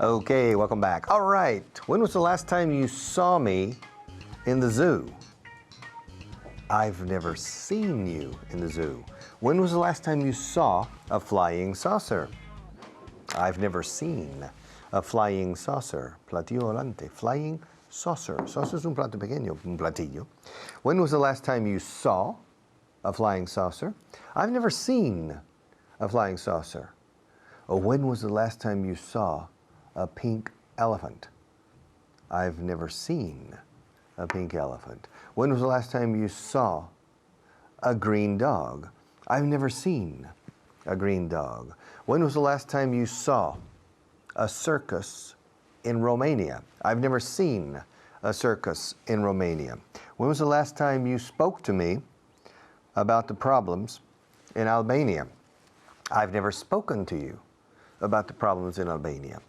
Okay, welcome back. All right, when was the last time you saw me in the zoo? I've never seen you in the zoo. When was the last time you saw a flying saucer? I've never seen a flying saucer. Platillo volante, flying saucer. Saucer es un plato pequeño, un platillo. When was the last time you saw a flying saucer? I've never seen a flying saucer. Or when was the last time you saw a pink elephant? I've never seen a pink elephant. When was the last time you saw a green dog? I've never seen a green dog. When was the last time you saw a circus in Romania? I've never seen a circus in Romania. When was the last time you spoke to me about the problems in Albania? I've never spoken to you about the problems in Albania.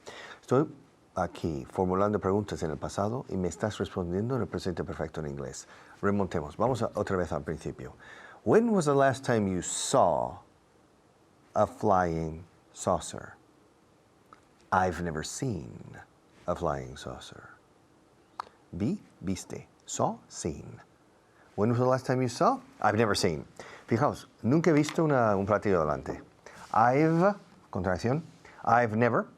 Estoy aquí formulando preguntas en el pasado y me estás respondiendo en el presente perfecto en inglés. Remontemos. Vamos otra vez al principio. When was the last time you saw a flying saucer? I've never seen a flying saucer. Viste. Saw, seen. When was the last time you saw? I've never seen. Fijaos, nunca he visto un platillo volante. Contracción. I've never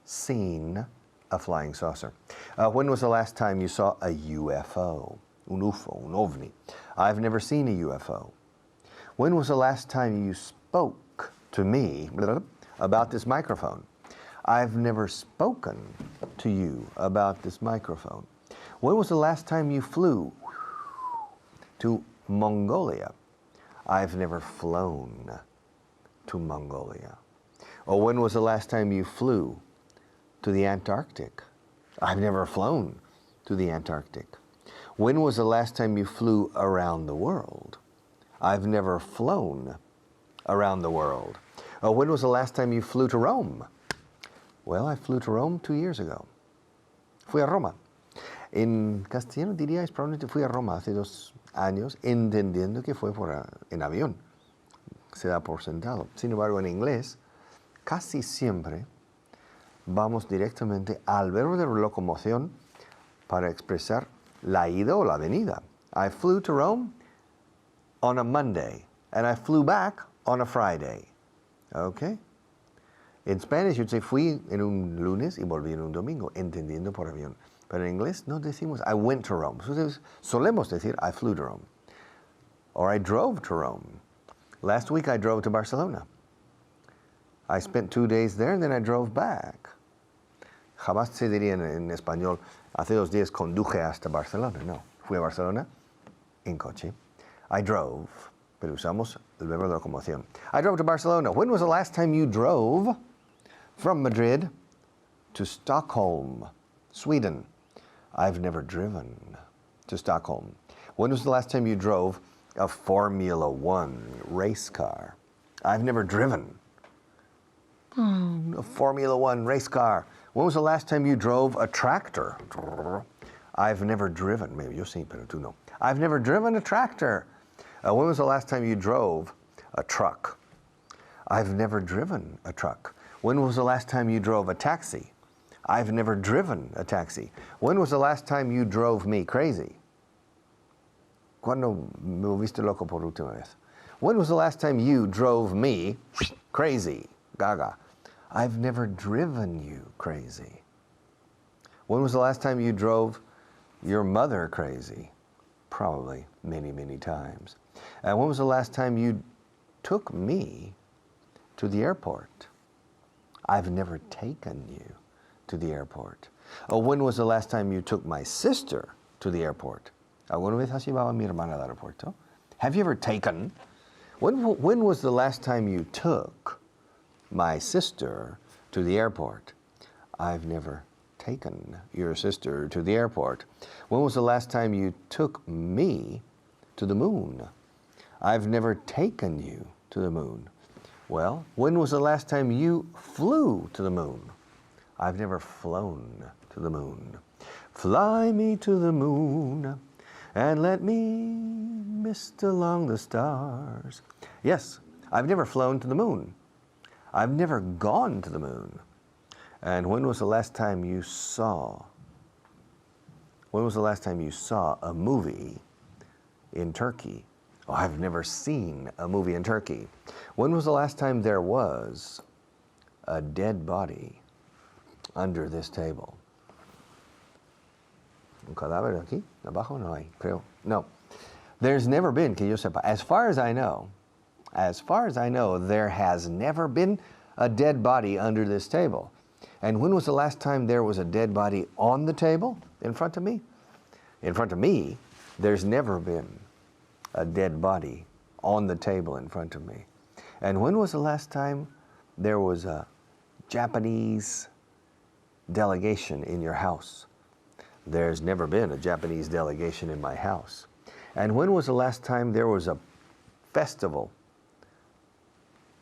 seen a flying saucer. When was the last time you saw a UFO? Un UFO, un ovni. I've never seen a UFO. When was the last time you spoke to me about this microphone? I've never spoken to you about this microphone. When was the last time you flew to Mongolia? I've never flown to Mongolia. Or when was the last time you flew to the Antarctic? I've never flown to the Antarctic. When was the last time you flew around the world? I've never flown around the world. Or when was the last time you flew to Rome? Well, I flew to Rome 2 years ago. Fui a Roma. En castellano diríais probablemente fui a Roma hace 2 años, entendiendo que fue en avión. Se da por sentado. Sin embargo, en inglés, casi siempre vamos directamente al verbo de locomoción para expresar la ida o la venida. I flew to Rome on a Monday, and I flew back on a Friday. Okay? En Spanish, you'd say, fui en un lunes y volví en un domingo, entendiendo por avión. Pero en inglés no decimos, I went to Rome. Entonces, solemos decir, I flew to Rome. Or I drove to Rome. Last week, I drove to Barcelona. I spent 2 days there, and then I drove back. Jamás se diría en español, hace 2 días conduje hasta Barcelona. No, fui a Barcelona en coche. I drove, pero usamos el verbo de locomoción. I drove to Barcelona. When was the last time you drove from Madrid to Stockholm, Sweden? I've never driven to Stockholm. When was the last time you drove a Formula One race car? I've never driven a Formula One race car. When was the last time you drove a tractor? I've never driven. Maybe yo sí, pero tú no. I've never driven a tractor. When was the last time you drove a truck? I've never driven a truck. When was the last time you drove a taxi? I've never driven a taxi. When was the last time you drove me crazy? ¿Cuándo me volviste loco por última vez? When was the last time you drove me crazy? Gaga. I've never driven you crazy. When was the last time you drove your mother crazy? Probably many, many times. And when was the last time you took me to the airport? I've never taken you to the airport. Or when was the last time you took my sister to the airport? ¿Alguna vez has llevado a mi hermana al aeropuerto? Have you ever taken? When was the last time you took my sister to the airport? I've never taken your sister to the airport. When was the last time you took me to the moon? I've never taken you to the moon. Well, when was the last time you flew to the moon? I've never flown to the moon. Fly me to the moon and let me mist along the stars. Yes, I've never flown to the moon. I've never gone to the moon. And when was the last time you saw a movie in Turkey? Oh, I've never seen a movie in Turkey. When was the last time there was a dead body under this table? Un cadáver aquí, abajo no hay, creo. No. There's never been, que yo sepa, as far as I know, there has never been a dead body under this table. And when was the last time there was a dead body on the table in front of me? In front of me, there's never been a dead body on the table in front of me. And when was the last time there was a Japanese delegation in your house? There's never been a Japanese delegation in my house. And when was the last time there was a festival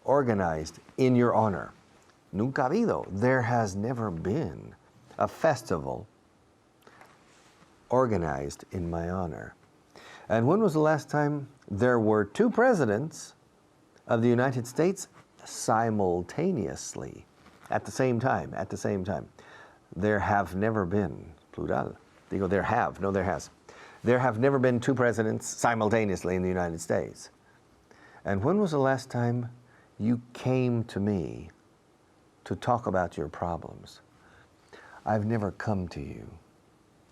organized in your honor? Nunca ha habido. There has never been a festival organized in my honor. And when was the last time there were two presidents of the United States simultaneously at the same time? There have never been, plural. Digo, there have, no there has. There have never been two presidents simultaneously in the United States. And when was the last time you came to me to talk about your problems? I've never come to you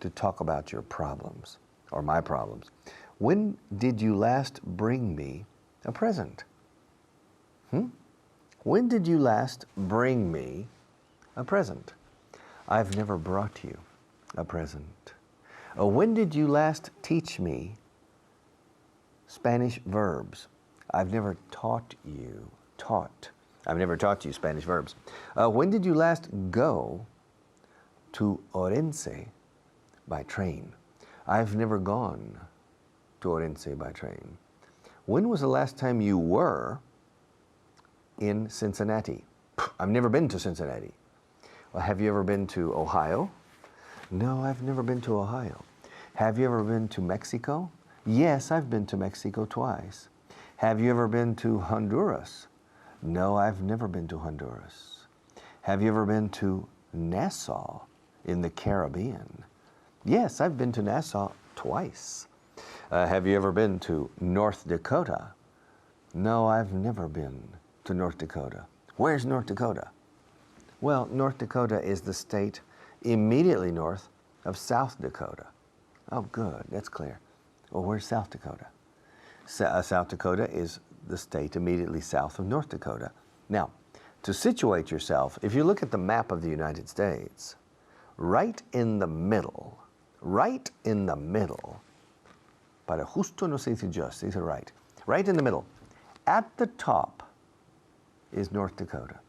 to talk about your problems or my problems. When did you last bring me a present? When did you last bring me a present? I've never brought you a present. When did you last teach me Spanish verbs? I've never taught you Spanish verbs. When did you last go to Orense by train? I've never gone to Orense by train. When was the last time you were in Cincinnati? I've never been to Cincinnati. Well, have you ever been to Ohio? No, I've never been to Ohio. Have you ever been to Mexico? Yes, I've been to Mexico twice. Have you ever been to Honduras? No, I've never been to Honduras. Have you ever been to Nassau in the Caribbean? Yes, I've been to Nassau twice. Have you ever been to North Dakota? No, I've never been to North Dakota. Where's North Dakota? Well, North Dakota is the state immediately north of South Dakota. Oh, good, that's clear. Well, where's South Dakota? South Dakota is the state immediately south of North Dakota. Now, to situate yourself, if you look at the map of the United States, right in the middle, para justo no se dice just, se dice right in the middle, at the top is North Dakota,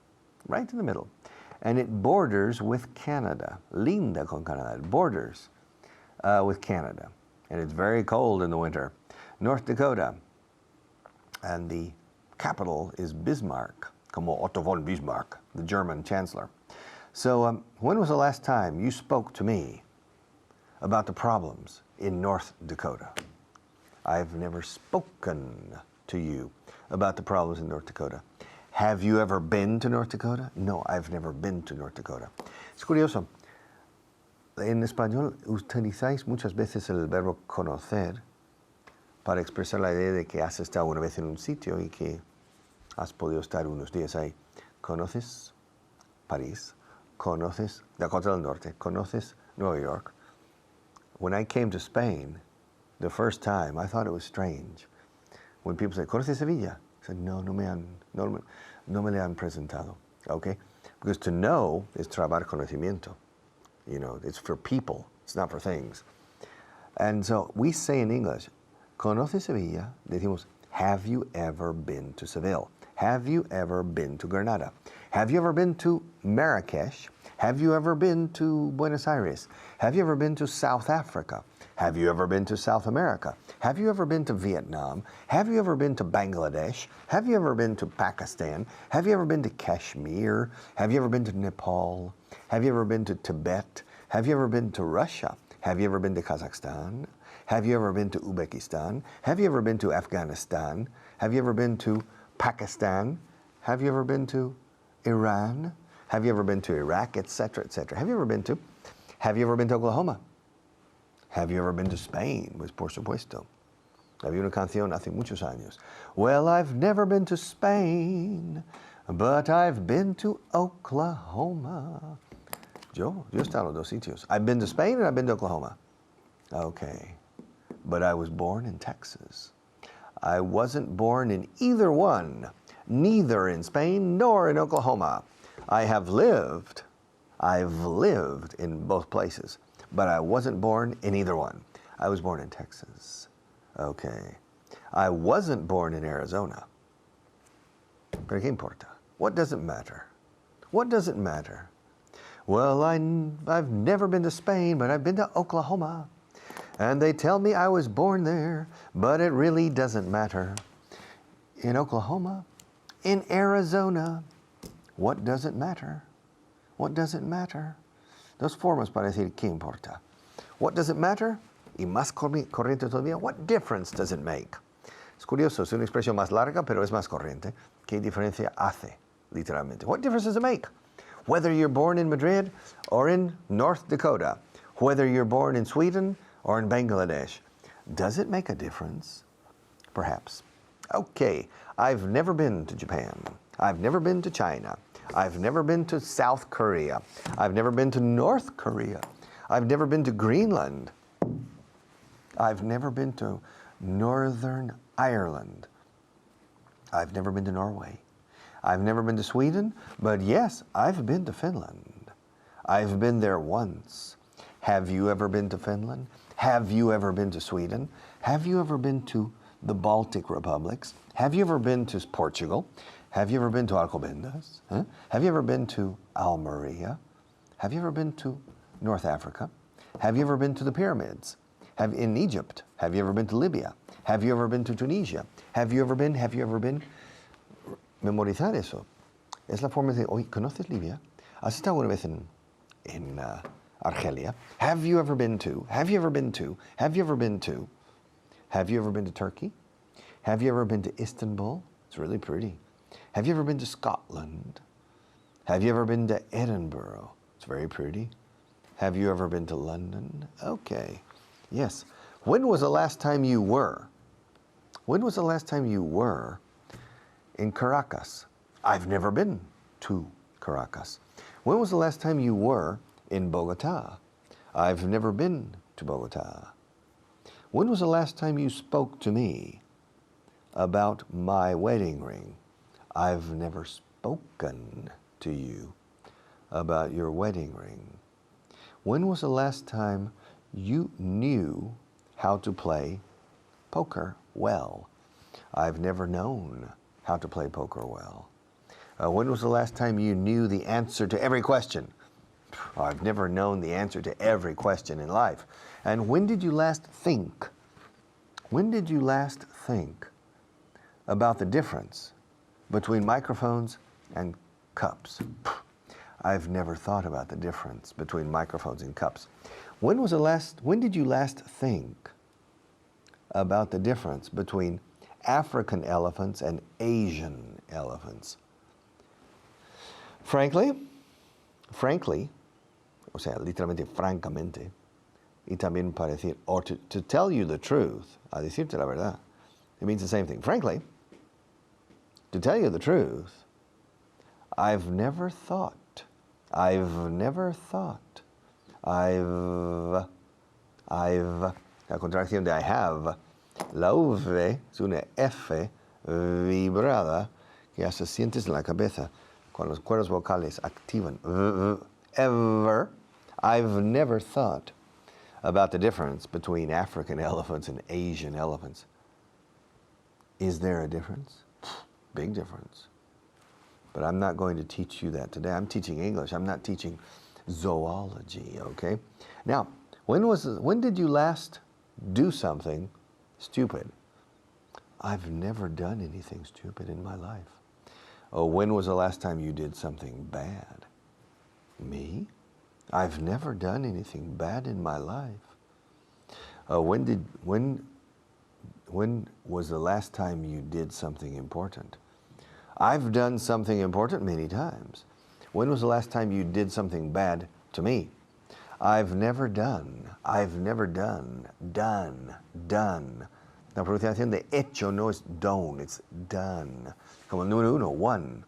right in the middle. And it borders with Canada, linda con Canada, it borders with Canada. And it's very cold in the winter. North Dakota, and the capital is Bismarck, como Otto von Bismarck, the German chancellor. So when was the last time you spoke to me about the problems in North Dakota? I've never spoken to you about the problems in North Dakota. Have you ever been to North Dakota? No, I've never been to North Dakota. Es curioso, en español utilizáis muchas veces el verbo conocer para expresar la idea de que has estado una vez en un sitio y que has podido estar unos días ahí. ¿Conoces París? ¿Conoces Dakota del Norte? ¿Conoces Nueva York? When I came to Spain, the first time, I thought it was strange. When people say, ¿conoces Sevilla? I said, no, no me le han presentado. Okay? Because to know is trabar conocimiento. You know, it's for people. It's not for things. And so we say in English, ¿conoces Sevilla? Decimos, have you ever been to Seville? Have you ever been to Granada? Have you ever been to Marrakesh? Have you ever been to Buenos Aires? Have you ever been to South Africa? Have you ever been to South America? Have you ever been to Vietnam? Have you ever been to Bangladesh? Have you ever been to Pakistan? Have you ever been to Kashmir? Have you ever been to Nepal? Have you ever been to Tibet? Have you ever been to Russia? Have you ever been to Kazakhstan? Have you ever been to Uzbekistan? Have you ever been to Afghanistan? Have you ever been to Pakistan? Have you ever been to Iran? Have you ever been to Iraq, etc., etc.? Have you ever been to Oklahoma? Have you ever been to Spain? Pues por supuesto. Había una canción hace muchos años. Well, I've never been to Spain, but I've been to Oklahoma. Yo he estado en los dos sitios. I've been to Spain and I've been to Oklahoma. Okay, but I was born in Texas. I wasn't born in either one, neither in Spain nor in Oklahoma. I've lived in both places, but I wasn't born in either one. I was born in Texas. Okay. I wasn't born in Arizona. Pero ¿qué importa? What does it matter? What does it matter? Well, I've never been to Spain, but I've been to Oklahoma. And they tell me I was born there, but it really doesn't matter. In Oklahoma, in Arizona, what does it matter? What does it matter? Dos formas para decir ¿qué importa? What does it matter? Y más corriente todavía, what difference does it make? Es curioso, es una expresión más larga, pero es más corriente. ¿Qué diferencia hace, literalmente? What difference does it make? Whether you're born in Madrid or in North Dakota, whether you're born in Sweden or in Bangladesh, does it make a difference? Perhaps. Okay, I've never been to Japan. I've never been to China. I've never been to South Korea. I've never been to North Korea. I've never been to Greenland. I've never been to Northern Ireland. I've never been to Norway. I've never been to Sweden, but yes, I've been to Finland. I've been there once. Have you ever been to Finland? Have you ever been to Sweden? Have you ever been to the Baltic republics? Have you ever been to Portugal? Have you ever been to Alcobendas? Huh? Have you ever been to Almeria? Have you ever been to North Africa? Have you ever been to the pyramids? In Egypt? Have you ever been to Libya? Have you ever been to Tunisia? Have you ever been? Memorizar eso. Es la forma de, oye, ¿conoces Libia? ¿Has estado una vez en Argelia? Have you ever been to? Have you ever been to? Have you ever been to? Have you ever been to Turkey? Have you ever been to Istanbul? It's really pretty. Have you ever been to Scotland? Have you ever been to Edinburgh? It's very pretty. Have you ever been to London? Okay. Yes. When was the last time you were? When was the last time you were in Caracas? I've never been to Caracas. When was the last time you were in Bogota? I've never been to Bogota. When was the last time you spoke to me about my wedding ring? I've never spoken to you about your wedding ring. When was the last time you knew how to play poker well? I've never known how to play poker well. When was the last time you knew the answer to every question? I've never known the answer to every question in life. And when did you last think? When did you last think about the difference between microphones and cups? I've never thought about the difference between microphones and cups. When did you last think about the difference between African elephants and Asian elephants? Frankly, o sea, literalmente, francamente, y también para decir, or to tell you the truth, a decirte la verdad, it means the same thing. Frankly, to tell you the truth, I've never thought, la contracción de I have, la V es una F vibrada que hasta sientes en la cabeza cuando las cuerdas vocales activan. I've never thought about the difference between African elephants and Asian elephants. Is there a difference? Big difference. But I'm not going to teach you that today. I'm teaching English. I'm not teaching zoology, okay? Now, when did you last do something stupid? I've never done anything stupid in my life. Oh, when was the last time you did something bad? Me? I've never done anything bad in my life. When was the last time you did something important? I've done something important many times. When was the last time you did something bad to me? I've never done. Done. La pronunciación de hecho no es done, it's done. Como el número uno, one.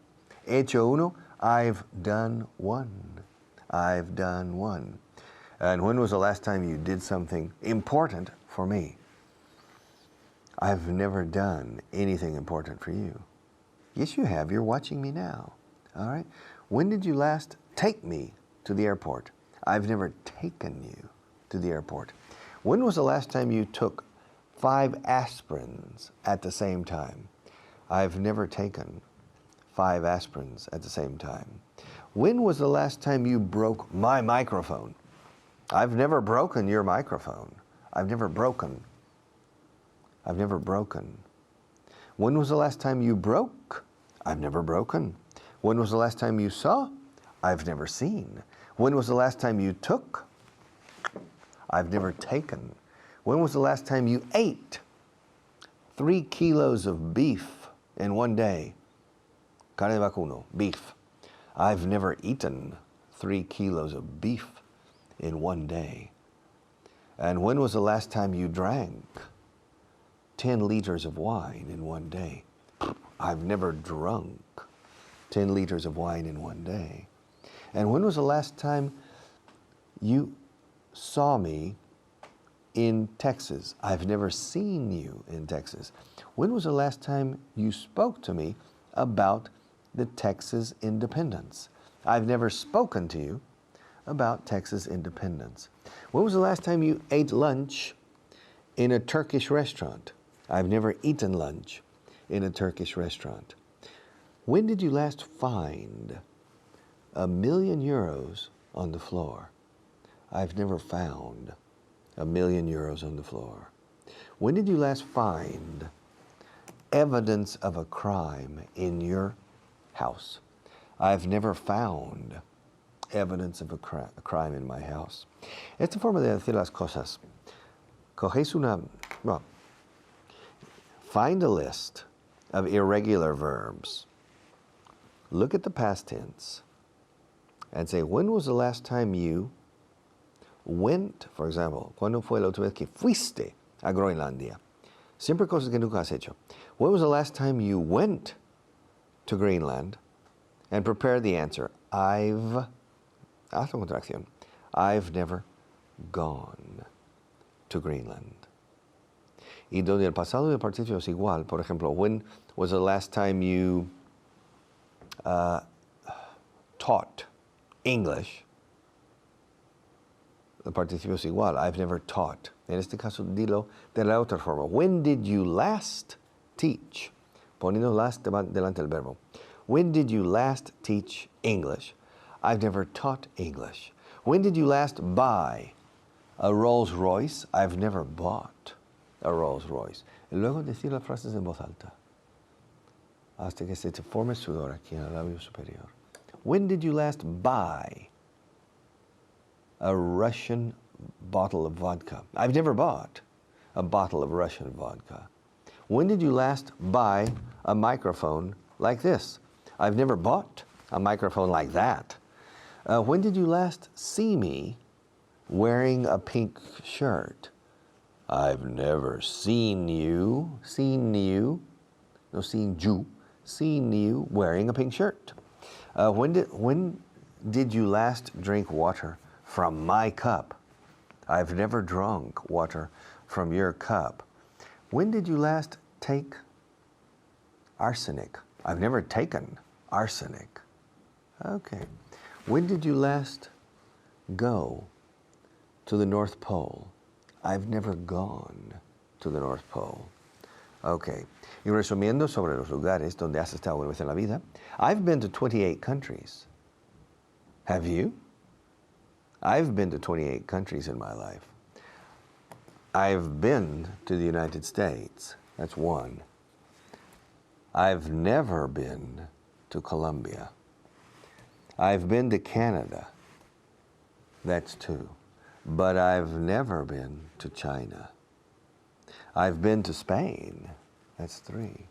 Hecho uno, I've done one. I've done one. And when was the last time you did something important for me? I've never done anything important for you. Yes, you have. You're watching me now. All right? When did you last take me to the airport? I've never taken you to the airport. When was the last time you took 5 aspirins at the same time? I've never taken 5 aspirins at the same time. When was the last time you broke my microphone? I've never broken your microphone. I've never broken. When was the last time you broke? I've never broken. When was the last time you saw? I've never seen. When was the last time you took? I've never taken. When was the last time you ate 3 kilos of beef in one day? Carne de vacuno, beef. I've never eaten 3 kilos of beef in one day. And when was the last time you drank 10 liters of wine in one day? I've never drunk 10 liters of wine in one day. And when was the last time you saw me in Texas? I've never seen you in Texas. When was the last time you spoke to me about the Texas independence? I've never spoken to you about Texas independence. When was the last time you ate lunch in a Turkish restaurant? I've never eaten lunch in a Turkish restaurant. When did you last find €1,000,000 on the floor? I've never found €1,000,000 on the floor. When did you last find evidence of a crime in your house? I've never found evidence of a crime in my house. Esta forma de decir las cosas. Cogéis find a list of irregular verbs. Look at the past tense and say, when was the last time you went, for example, ¿cuándo fue la última vez que fuiste a Groenlandia? Siempre cosas que nunca has hecho. When was the last time you went to Greenland? And prepare the answer. Haz la contracción. I've never gone to Greenland. Y donde el pasado y el participio es igual, por ejemplo, when was the last time you taught English? El participio es igual. I've never taught. En este caso, dilo de la otra forma. When did you last teach? Poniendo last delante del verbo. When did you last teach English? I've never taught English. When did you last buy a Rolls Royce? I've never bought a Rolls Royce. Y luego decir las frases en voz alta, hasta que se te forme sudor aquí en el labio superior. When did you last buy a Russian bottle of vodka? I've never bought a bottle of Russian vodka. When did you last buy a microphone like this? I've never bought a microphone like that. When did you last see me wearing a pink shirt? I've never seen you wearing a pink shirt. When did you last drink water from my cup? I've never drunk water from your cup. When did you last take arsenic? I've never taken arsenic. Okay. When did you last go to the North Pole? I've never gone to the North Pole. Okay. Y resumiendo sobre los lugares donde has estado una vez en la vida, I've been to 28 countries. Have you? I've been to 28 countries in my life. I've been to the United States. That's 1. I've never been to Colombia. I've been to Canada. That's 2. But I've never been to China. I've been to Spain. That's 3.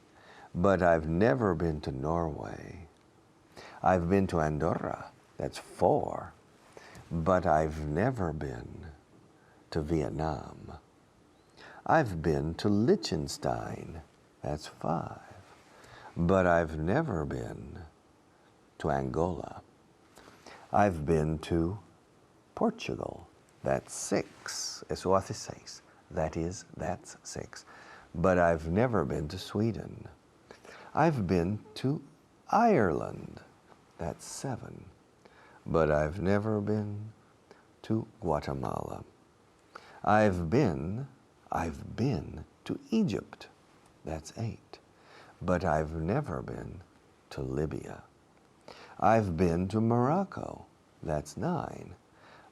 But I've never been to Norway. I've been to Andorra, that's 4. But I've never been to Vietnam. I've been to Liechtenstein, that's 5. But I've never been to Angola. I've been to Portugal, that's 6. Eso hace 6. That's 6. But I've never been to Sweden. I've been to Ireland, that's 7. But I've never been to Guatemala. I've been to Egypt, that's 8. But I've never been to Libya. I've been to Morocco, that's 9.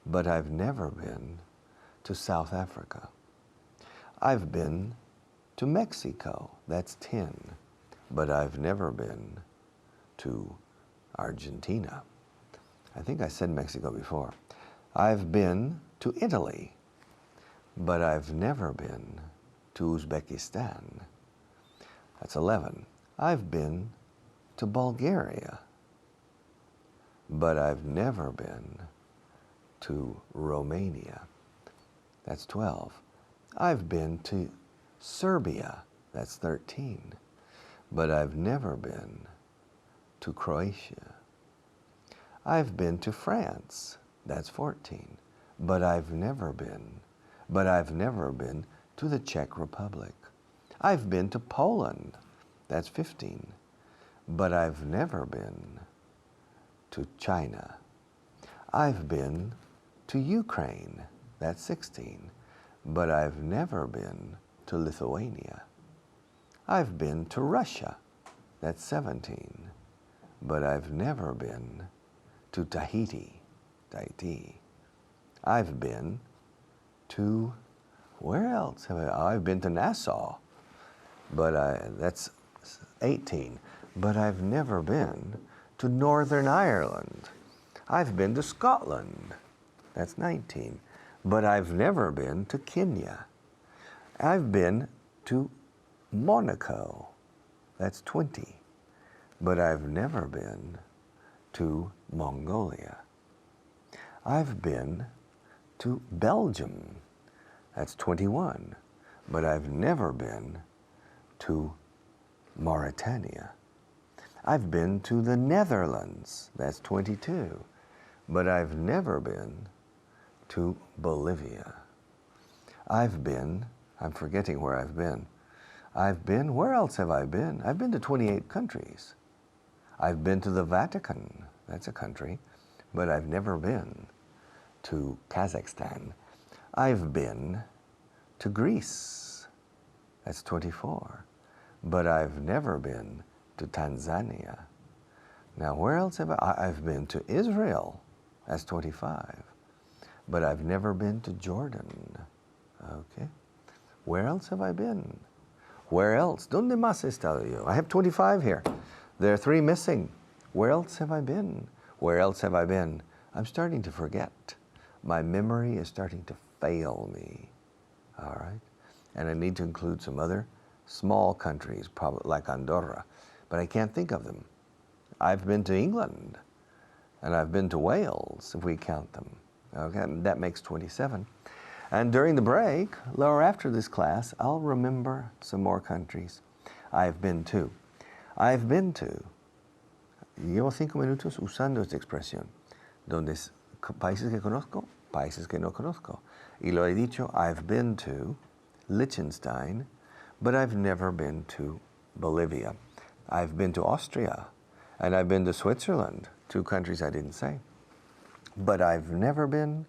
But I've never been to South Africa. I've been to Mexico, that's 10. But I've never been to Argentina. I think I said Mexico before. I've been to Italy, but I've never been to Uzbekistan. That's 11. I've been to Bulgaria, but I've never been to Romania. That's 12. I've been to Serbia. That's 13. But I've never been to Croatia. I've been to France. That's 14. But I've never been to the Czech Republic. I've been to Poland. That's 15. But I've never been to China. I've been to Ukraine. That's 16. But I've never been to Lithuania. I've been to Russia. That's 17. But I've never been to Tahiti. I've been to, where else have I? I've been to Nassau, but that's 18. But I've never been to Northern Ireland. I've been to Scotland. That's 19. But I've never been to Kenya. I've been to Monaco. That's 20. But I've never been to Mongolia. I've been to Belgium. That's 21. But I've never been to Mauritania. I've been to the Netherlands. That's 22. But I've never been to Bolivia. I'm forgetting where I've been. Where else have I been? I've been to 28 countries. I've been to the Vatican. That's a country. But I've never been to Kazakhstan. I've been to Greece. That's 24. But I've never been to Tanzania. Now, where else have I've been to Israel. That's 25. But I've never been to Jordan. Okay. Where else have I been? Where else? ¿Dónde más he estado yo? I have 25 here. There are 3 missing. Where else have I been? Where else have I been? I'm starting to forget. My memory is starting to fail me. All right? And I need to include some other small countries, probably like Andorra, but I can't think of them. I've been to England, and I've been to Wales, if we count them. Okay, that makes 27. And during the break, or after this class, I'll remember some more countries I've been to. Llevo 5 minutos usando esta expresión, donde es países que conozco, países que no conozco. Y lo he dicho, I've been to Liechtenstein, but I've never been to Bolivia. I've been to Austria, and I've been to Switzerland, 2 countries I didn't say. But I've never been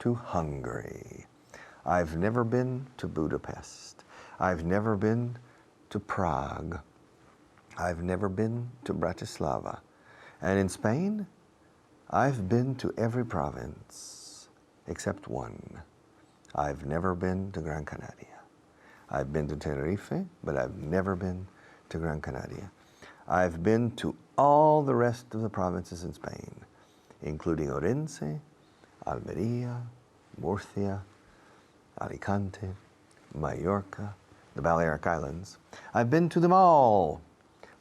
to Hungary. I've never been to Budapest. I've never been to Prague. I've never been to Bratislava. And in Spain, I've been to every province except 1. I've never been to Gran Canaria. I've been to Tenerife, but I've never been to Gran Canaria. I've been to all the rest of the provinces in Spain, including Orense, Almería, Murcia, Alicante, Mallorca, the Balearic Islands. I've been to them all,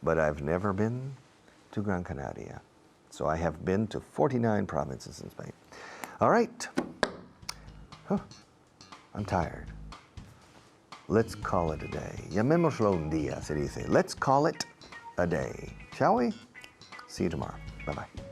but I've never been to Gran Canaria. So I have been to 49 provinces in Spain. All right. I'm tired. Let's call it a day. Llamémoslo un día, se dice. Let's call it a day. Shall we? See you tomorrow. Bye-bye.